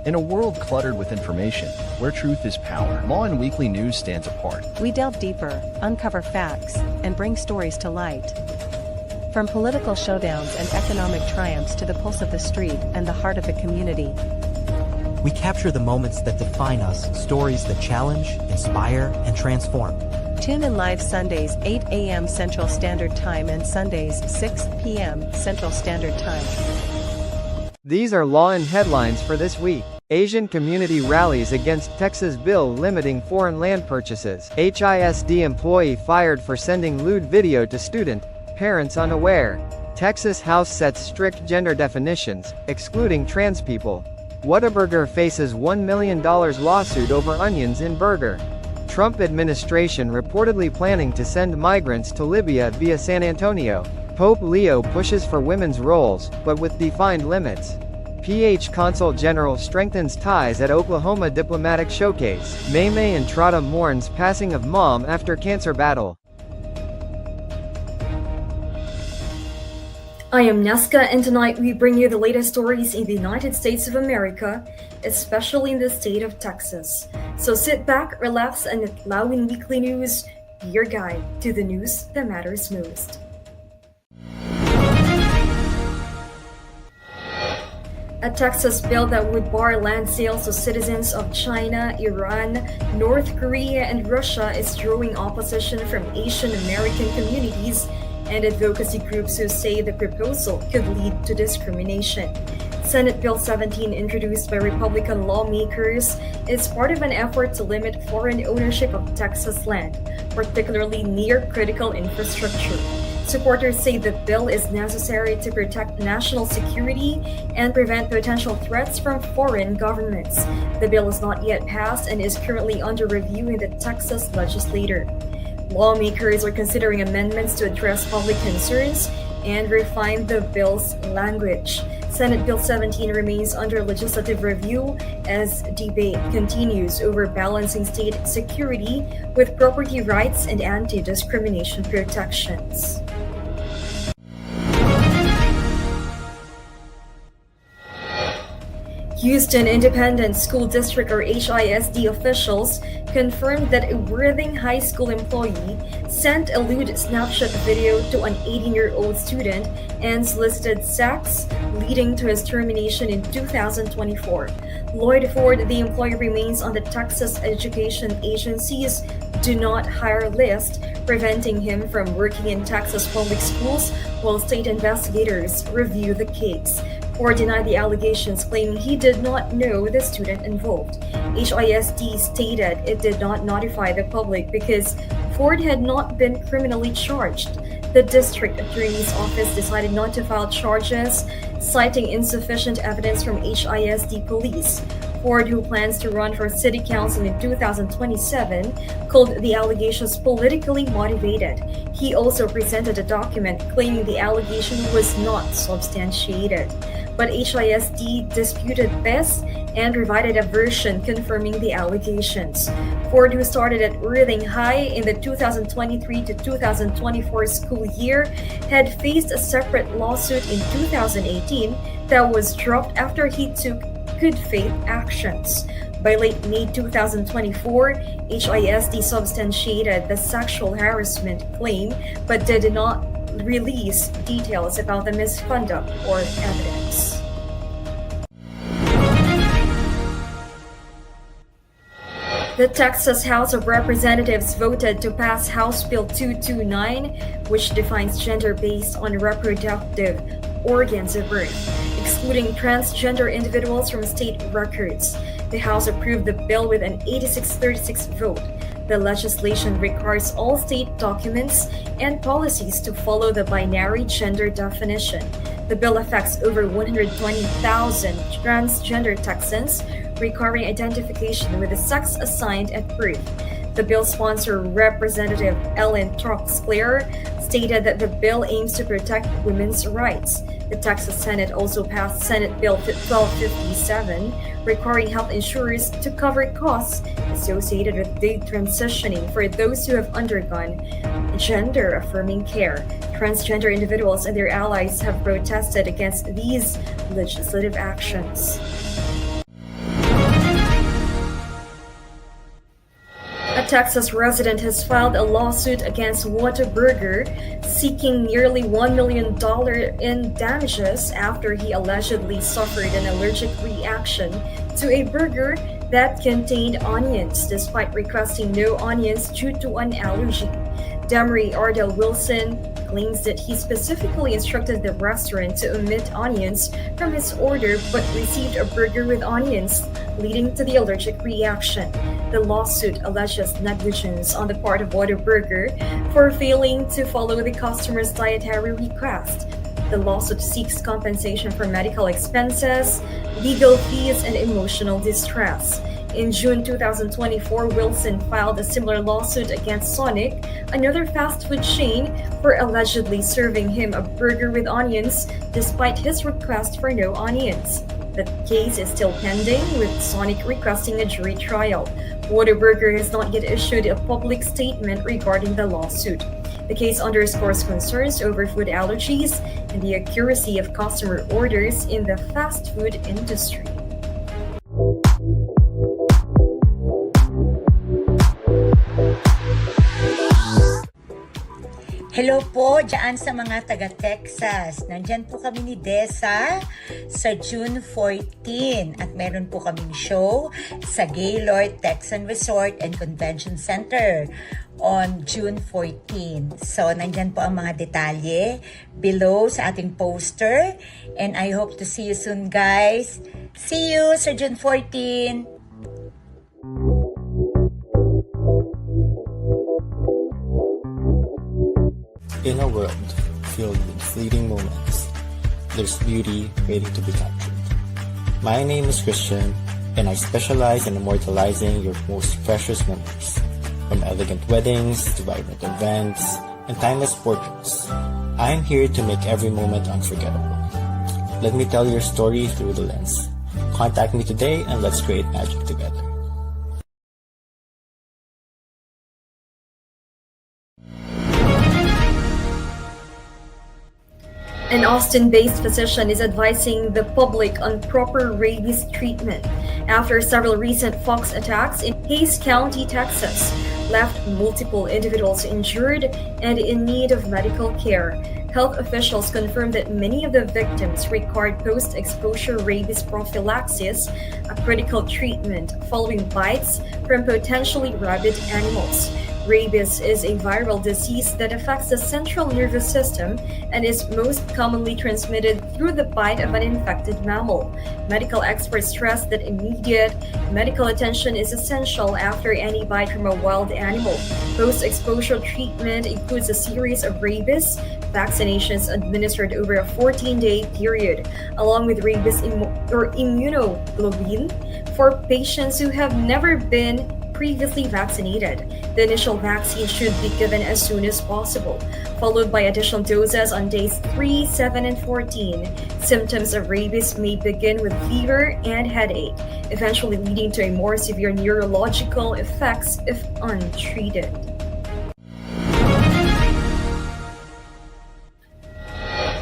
In a world cluttered with information, where truth is power, Lawin Weekly News stands apart. We delve deeper, uncover facts, and bring stories to light. From political showdowns and economic triumphs to the pulse of the street and the heart of the community. We capture the moments that define us, stories that challenge, inspire, and transform. Tune in live Sundays 8 a.m. Central Standard Time and Sundays 6 p.m. Central Standard Time. These are Lawin headlines for this week. Asian community rallies against Texas bill limiting foreign land purchases. HISD employee fired for sending lewd video to student, parents unaware. Texas House sets strict gender definitions, excluding trans people. Whataburger faces $1 million lawsuit over onions in burger. Trump administration reportedly planning to send migrants to Libya via San Antonio. Pope Leo pushes for women's roles, but with defined limits. PH Consul General strengthens ties at Oklahoma Diplomatic Showcase. Maymay Entrada mourns passing of mom after cancer battle. I am Nesca, and tonight we bring you the latest stories in the United States of America, especially in the state of Texas. So sit back, relax, and let Lawin Weekly News be your guide to the news that matters most. A Texas bill that would bar land sales to citizens of China, Iran, North Korea, and Russia is drawing opposition from Asian American communities and advocacy groups who say the proposal could lead to discrimination. Senate Bill 17, introduced by Republican lawmakers, is part of an effort to limit foreign ownership of Texas land, particularly near critical infrastructure. Supporters say the bill is necessary to protect national security and prevent potential threats from foreign governments. The bill is not yet passed and is currently under review in the Texas legislature. Lawmakers are considering amendments to address public concerns and refine the bill's language. Senate Bill 17 remains under legislative review as debate continues over balancing state security with property rights and anti-discrimination protections. Houston Independent School District or HISD officials confirmed that a Worthing High School employee sent a lewd snapshot video to an 18-year-old student and solicited sex, leading to his termination in 2024. Lloyd Ford, the employee, remains on the Texas Education Agency's Do Not Hire list, preventing him from working in Texas public schools while state investigators review the case. Ford denied the allegations, claiming he did not know the student involved. HISD stated it did not notify the public because Ford had not been criminally charged. The district attorney's office decided not to file charges, citing insufficient evidence from HISD police. Ford, who plans to run for city council in 2027, called the allegations politically motivated. He also presented a document claiming the allegation was not substantiated. But HISD disputed this and provided a version confirming the allegations. Ford, who started at Worthing High in the 2023 to 2024 school year, had faced a separate lawsuit in 2018 that was dropped after he took good faith actions. By late May 2024, HISD substantiated the sexual harassment claim but did not release details about the misconduct or evidence. The Texas House of Representatives voted to pass House Bill 229, which defines gender based on reproductive organs of birth, excluding transgender individuals from state records. The House approved the bill with an 86-36 vote. The legislation requires all state documents and policies to follow the binary gender definition. The bill affects over 120,000 transgender Texans, requiring identification with the sex assigned at birth. The bill sponsor, Representative Ellen Troxclair, stated that the bill aims to protect women's rights. The Texas Senate also passed Senate Bill 1257, requiring health insurers to cover costs associated with detransitioning for those who have undergone gender-affirming care. Transgender individuals and their allies have protested against these legislative actions. Texas resident has filed a lawsuit against Whataburger, seeking nearly $1 million in damages after he allegedly suffered an allergic reaction to a burger that contained onions, despite requesting no onions due to an allergy. Demery Ardell Wilson claims that he specifically instructed the restaurant to omit onions from his order but received a burger with onions, leading to the allergic reaction. The lawsuit alleges negligence on the part of Whataburger for failing to follow the customer's dietary request. The lawsuit seeks compensation for medical expenses, legal fees, and emotional distress. In June 2024, Wilson filed a similar lawsuit against Sonic, another fast food chain, for allegedly serving him a burger with onions despite his request for no onions. The case is still pending, with Sonic requesting a jury trial. Whataburger has not yet issued a public statement regarding the lawsuit. The case underscores concerns over food allergies and the accuracy of customer orders in the fast food industry. Hello po dyan sa mga taga-Texas. Nandyan po kami ni Desa sa June 14 at meron po kaming show sa Gaylord Texan Resort and Convention Center on June 14. So, nandyan po ang mga detalye below sa ating poster and I hope to see you soon, guys. See you sa June 14. In a world filled with fleeting moments, there's beauty waiting to be captured. My name is Christian, and I specialize in immortalizing your most precious memories. From elegant weddings to vibrant events and timeless portraits, I'm here to make every moment unforgettable. Let me tell your story through the lens. Contact me today and let's create magic together. An Austin-based physician is advising the public on proper rabies treatment after several recent fox attacks in Hays County, Texas, left multiple individuals injured and in need of medical care. Health officials confirmed that many of the victims required post-exposure rabies prophylaxis, a critical treatment following bites from potentially rabid animals. Rabies is a viral disease that affects the central nervous system and is most commonly transmitted through the bite of an infected mammal. Medical experts stress that immediate medical attention is essential after any bite from a wild animal. Post-exposure treatment includes a series of rabies vaccinations administered over a 14-day period, along with rabies immunoglobulin for patients who have never been previously vaccinated. The initial vaccine should be given as soon as possible, followed by additional doses on days 3, 7, and 14. Symptoms of rabies may begin with fever and headache, eventually leading to a more severe neurological effects if untreated.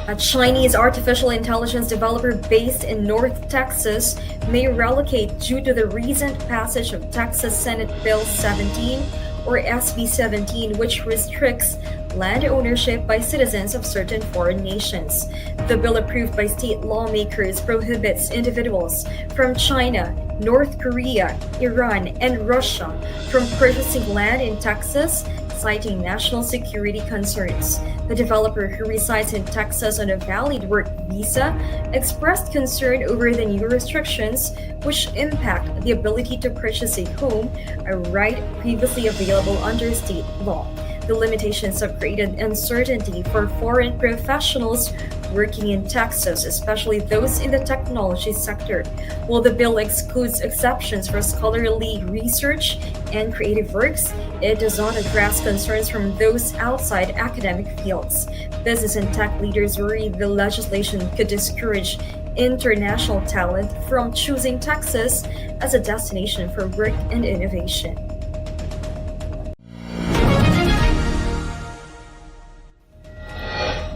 A Chinese artificial intelligence developer based in North Texas may relocate due to the recent passage of Texas Senate Bill 17, or SB 17, which restricts land ownership by citizens of certain foreign nations. The bill approved by state lawmakers prohibits individuals from China, North Korea, Iran, and Russia from purchasing land in Texas, citing national security concerns. The developer, who resides in Texas on a valid work visa, expressed concern over the new restrictions, which impact the ability to purchase a home, a right previously available under state law. The limitations have created uncertainty for foreign professionals working in Texas, especially those in the technology sector. While the bill excludes exceptions for scholarly research and creative works, it does not address concerns from those outside academic fields. Business and tech leaders worry the legislation could discourage international talent from choosing Texas as a destination for work and innovation.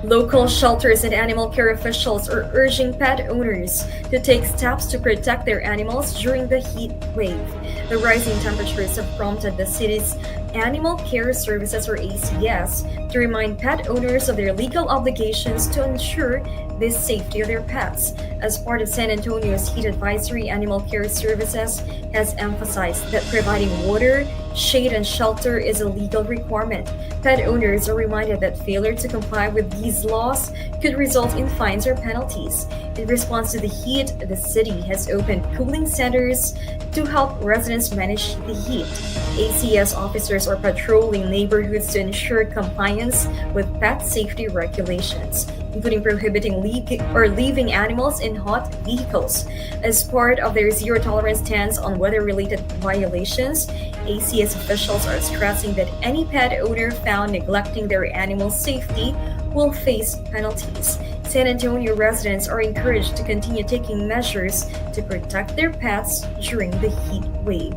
Local shelters and animal care officials are urging pet owners to take steps to protect their animals during the heat wave. The rising temperatures have prompted the city's Animal Care Services, or ACS, to remind pet owners of their legal obligations to ensure the safety of their pets. As part of San Antonio's heat advisory, Animal Care Services has emphasized that providing water, shade, and shelter is a legal requirement. Pet owners are reminded that failure to comply with these laws could result in fines or penalties. In response to the heat, the city has opened cooling centers to help residents manage the heat. ACS officers are patrolling neighborhoods to ensure compliance with pet safety regulations, including prohibiting leaving animals in hot vehicles. As part of their zero-tolerance stance on weather-related violations, ACS officials are stressing that any pet owner found neglecting their animal's safety will face penalties. San Antonio residents are encouraged to continue taking measures to protect their pets during the heat wave.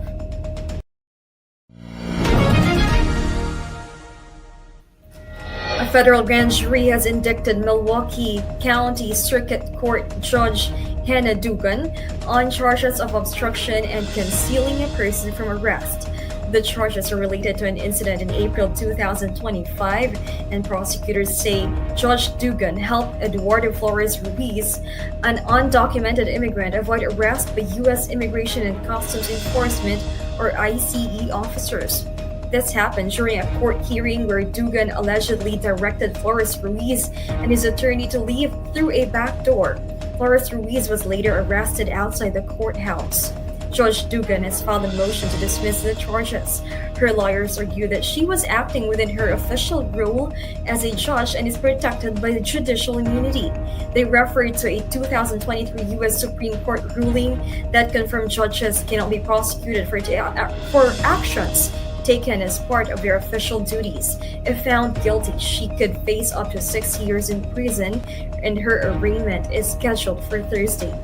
A federal grand jury has indicted Milwaukee County Circuit Court Judge Hannah Dugan on charges of obstruction and concealing a person from arrest. The charges are related to an incident in April 2025, and prosecutors say Judge Dugan helped Eduardo Flores Ruiz, an undocumented immigrant, avoid arrest by U.S. Immigration and Customs Enforcement, or ICE, officers. This happened during a court hearing where Dugan allegedly directed Flores Ruiz and his attorney to leave through a back door. Flores Ruiz was later arrested outside the courthouse. Judge Dugan has filed a motion to dismiss the charges. Her lawyers argue that she was acting within her official role as a judge and is protected by the judicial immunity. They referred to a 2023 U.S. Supreme Court ruling that confirmed judges cannot be prosecuted for actions taken as part of their official duties. If found guilty, she could face up to 6 years in prison, and her arraignment is scheduled for Thursday.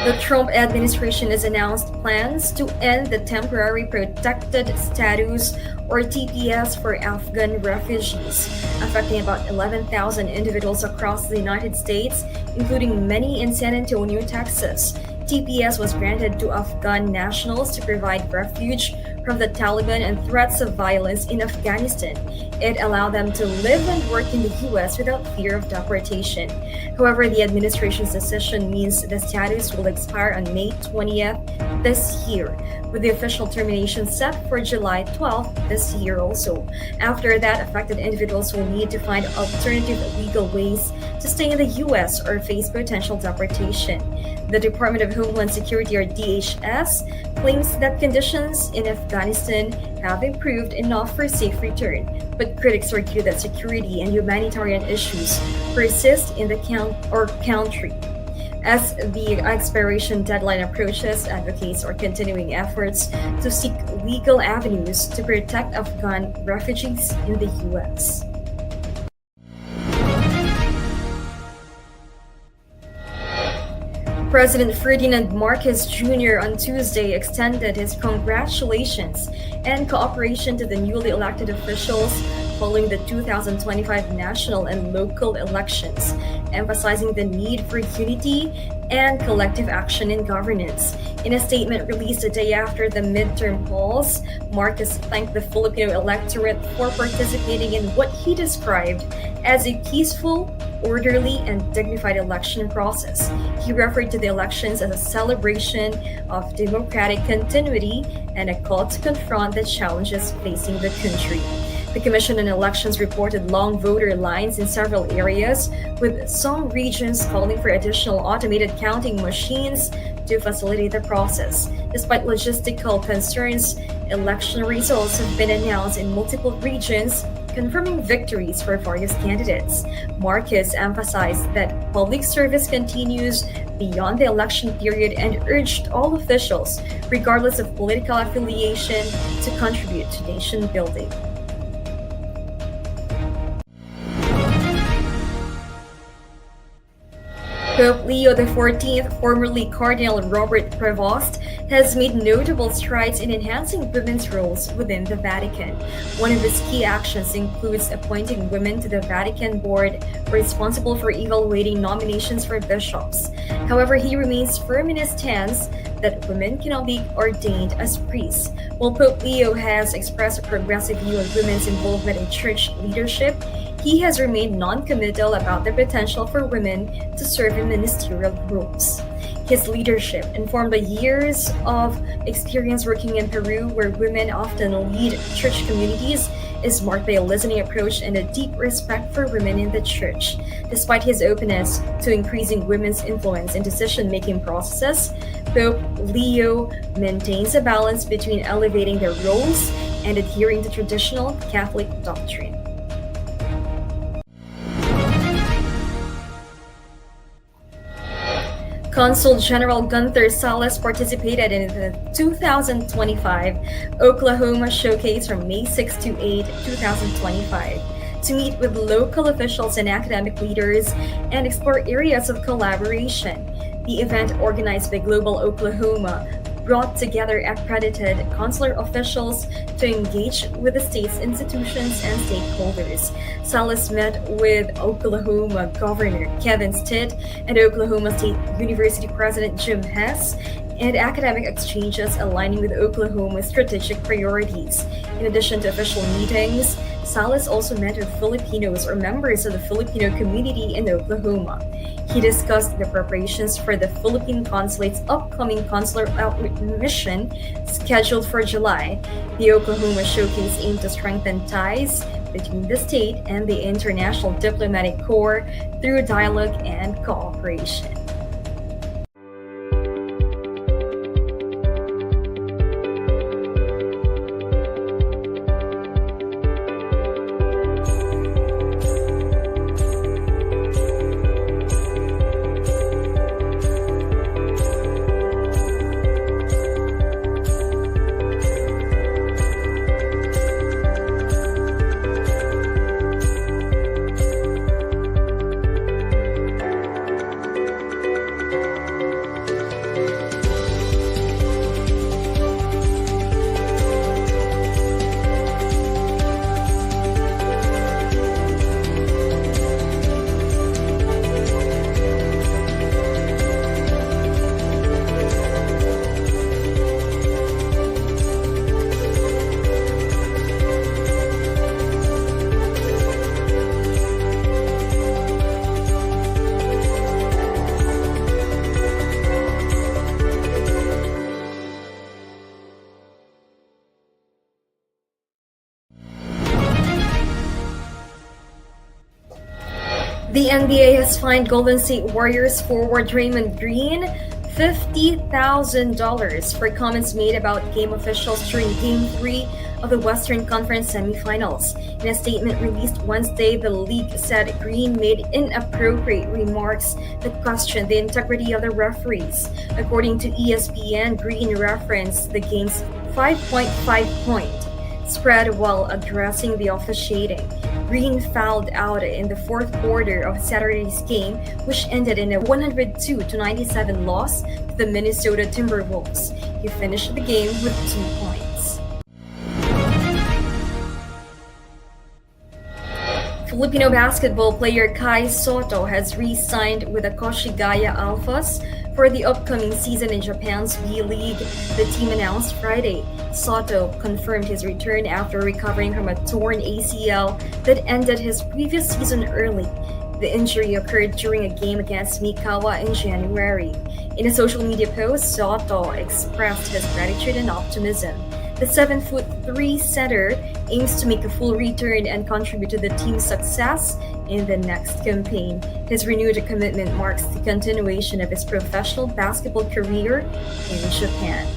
The Trump administration has announced plans to end the Temporary Protected Status, or TPS, for Afghan refugees, affecting about 11,000 individuals across the United States, including many in San Antonio, Texas. TPS was granted to Afghan nationals to provide refuge from the Taliban and threats of violence in Afghanistan. It allowed them to live and work in the U.S. without fear of deportation. However, the administration's decision means the status will expire on May 20th this year, with the official termination set for July 12th this year also. After that, affected individuals will need to find alternative legal ways to stay in the U.S. or face potential deportation. The Department of Homeland Security, or DHS, claims that conditions in Afghanistan have improved enough for safe return, but critics argue that security and humanitarian issues persist in the country. As the expiration deadline approaches, advocates are continuing efforts to seek legal avenues to protect Afghan refugees in the U.S. President Ferdinand Marcos Jr. on Tuesday extended his congratulations and cooperation to the newly elected officials following the 2025 national and local elections, emphasizing the need for unity and collective action in governance. In a statement released a day after the midterm polls, Marcos thanked the Filipino electorate for participating in what he described as a peaceful, orderly, and dignified election process. He referred to the elections as a celebration of democratic continuity and a call to confront the challenges facing the country. The Commission on Elections reported long voter lines in several areas, with some regions calling for additional automated counting machines to facilitate the process. Despite logistical concerns, election results have been announced in multiple regions, confirming victories for various candidates. Marcos emphasized that public service continues beyond the election period and urged all officials, regardless of political affiliation, to contribute to nation building. Pope Leo XIV, formerly Cardinal Robert Prevost, has made notable strides in enhancing women's roles within the Vatican. One of his key actions includes appointing women to the Vatican board responsible for evaluating nominations for bishops. However, he remains firm in his stance that women cannot be ordained as priests. While Pope Leo has expressed a progressive view on women's involvement in church leadership, he has remained non-committal about the potential for women to serve in ministerial roles. His leadership, informed by years of experience working in Peru, where women often lead church communities, is marked by a listening approach and a deep respect for women in the church. Despite his openness to increasing women's influence in decision-making processes, Pope Leo maintains a balance between elevating their roles and adhering to traditional Catholic doctrine. Consul General Gunther Salas participated in the 2025 Oklahoma Showcase from May 6 to 8, 2025, to meet with local officials and academic leaders and explore areas of collaboration. The event, organized by Global Oklahoma, brought together accredited consular officials to engage with the state's institutions and stakeholders. Salas met with Oklahoma Governor Kevin Stitt and Oklahoma State University President Jim Hess, and academic exchanges aligning with Oklahoma's strategic priorities. In addition to official meetings, Salas also met with Filipinos or members of the Filipino community in Oklahoma. He discussed the preparations for the Philippine Consulate's upcoming consular outreach mission scheduled for July. The Oklahoma Showcase aimed to strengthen ties between the state and the International Diplomatic Corps through dialogue and cooperation. The NBA has fined Golden State Warriors forward Draymond Green $50,000 for comments made about game officials during Game 3 of the Western Conference semifinals. In a statement released Wednesday, the league said Green made inappropriate remarks that questioned the integrity of the referees. According to ESPN, Green referenced the game's 5.5-point spread while addressing the officiating. Green fouled out in the fourth quarter of Saturday's game, which ended in a 102-97 loss to the Minnesota Timberwolves. He finished the game with 2 points. Filipino basketball player Kai Soto has re-signed with the Koshigaya Alphas for the upcoming season in Japan's B-League, the team announced Friday. Soto confirmed his return after recovering from a torn ACL that ended his previous season early. The injury occurred during a game against Mikawa in January. In a social media post, Soto expressed his gratitude and optimism. The 7'3" center aims to make a full return and contribute to the team's success in the next campaign. His renewed commitment marks the continuation of his professional basketball career in Japan.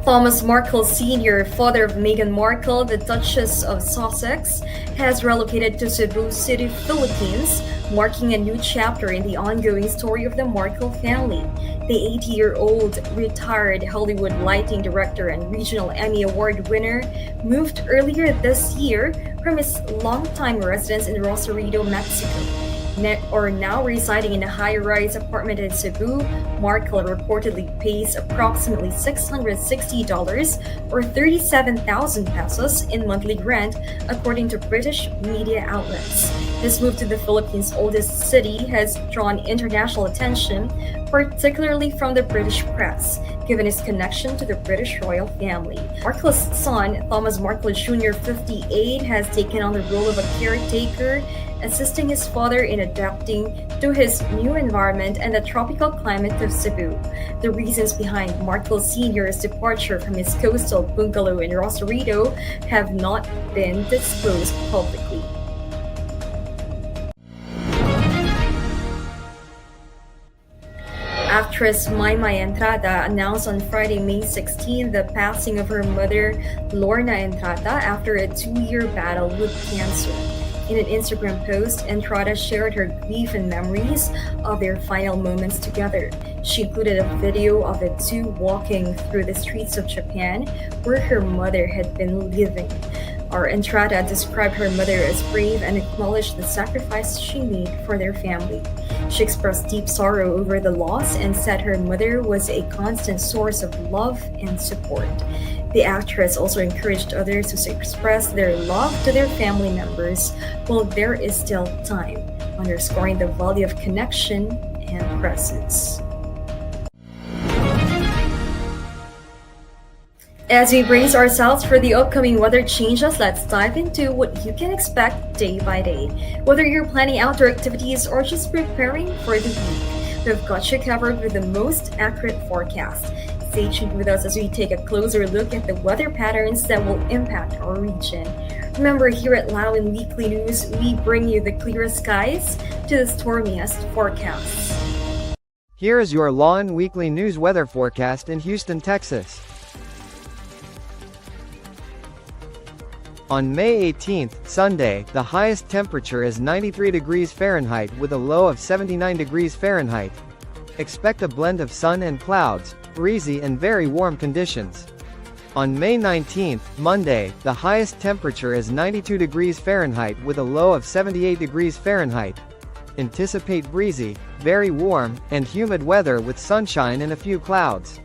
Thomas Markle Sr., father of Meghan Markle, the Duchess of Sussex, has relocated to Cebu City, Philippines, marking a new chapter in the ongoing story of the Markle family. The 80-year-old retired Hollywood lighting director and regional Emmy Award winner moved earlier this year from his longtime residence in Rosarito, Mexico. Now residing in a high-rise apartment in Cebu, Markle reportedly pays approximately $660 or 37,000 pesos in monthly rent, according to British media outlets. His move to the Philippines' oldest city has drawn international attention, particularly from the British press, given his connection to the British royal family. Markle's son, Thomas Markle Jr., 58, has taken on the role of a caretaker, assisting his father in adapting to his new environment and the tropical climate of Cebu. The reasons behind Markle Sr.'s departure from his coastal bungalow in Rosarito have not been disclosed publicly. Actress Maymay Entrada announced on Friday, May 16, the passing of her mother, Lorna Entrada, after a 2-year battle with cancer. In an Instagram post, Entrada shared her grief and memories of their final moments together. She included a video of the two walking through the streets of Japan, where her mother had been living. Our Entrada described her mother as brave and acknowledged the sacrifice she made for their family. She expressed deep sorrow over the loss and said her mother was a constant source of love and support. The actress also encouraged others to express their love to their family members while there is still time, underscoring the value of connection and presence. As we brace ourselves for the upcoming weather changes, let's dive into what you can expect day by day. Whether you're planning outdoor activities or just preparing for the week, we've got you covered with the most accurate forecast. Stay tuned with us as we take a closer look at the weather patterns that will impact our region. Remember, here at Lawin Weekly News, we bring you the clearest skies to the stormiest forecasts. Here is your Lawin Weekly News weather forecast in Houston, Texas. On May 18th, Sunday, the highest temperature is 93 degrees Fahrenheit with a low of 79 degrees Fahrenheit. Expect a blend of sun and clouds, breezy and very warm conditions. On May 19th, Monday, the highest temperature is 92 degrees Fahrenheit with a low of 78 degrees Fahrenheit. Anticipate breezy, very warm, and humid weather with sunshine and a few clouds.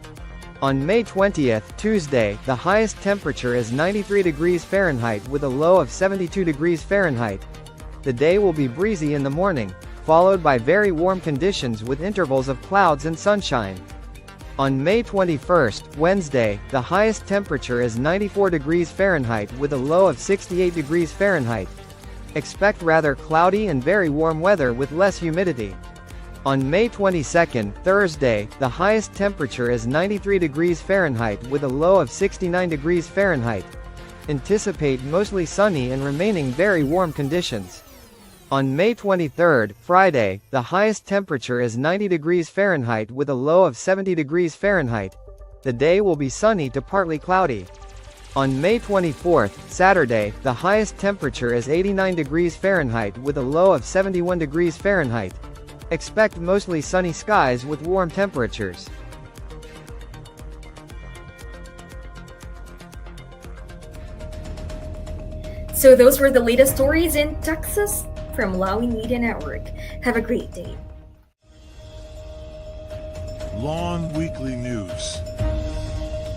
On May 20th, Tuesday, the highest temperature is 93 degrees Fahrenheit with a low of 72 degrees Fahrenheit. The day will be breezy in the morning, followed by very warm conditions with intervals of clouds and sunshine. On May 21st, Wednesday, the highest temperature is 94 degrees Fahrenheit with a low of 68 degrees Fahrenheit. Expect rather cloudy and very warm weather with less humidity. On May 22nd, Thursday, the highest temperature is 93 degrees Fahrenheit with a low of 69 degrees Fahrenheit. Anticipate mostly sunny and remaining very warm conditions. On May 23rd, Friday, the highest temperature is 90 degrees Fahrenheit with a low of 70 degrees Fahrenheit. The day will be sunny to partly cloudy. On May 24th, Saturday, the highest temperature is 89 degrees Fahrenheit with a low of 71 degrees Fahrenheit. Expect mostly sunny skies with warm temperatures. So those were the latest stories in Texas from Lawin Media Network. Have a great day. Lawin Weekly News.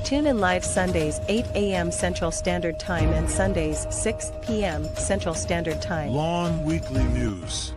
Tune in live Sundays 8 a.m. Central Standard Time and Sundays 6 p.m. Central Standard Time. Lawin Weekly News.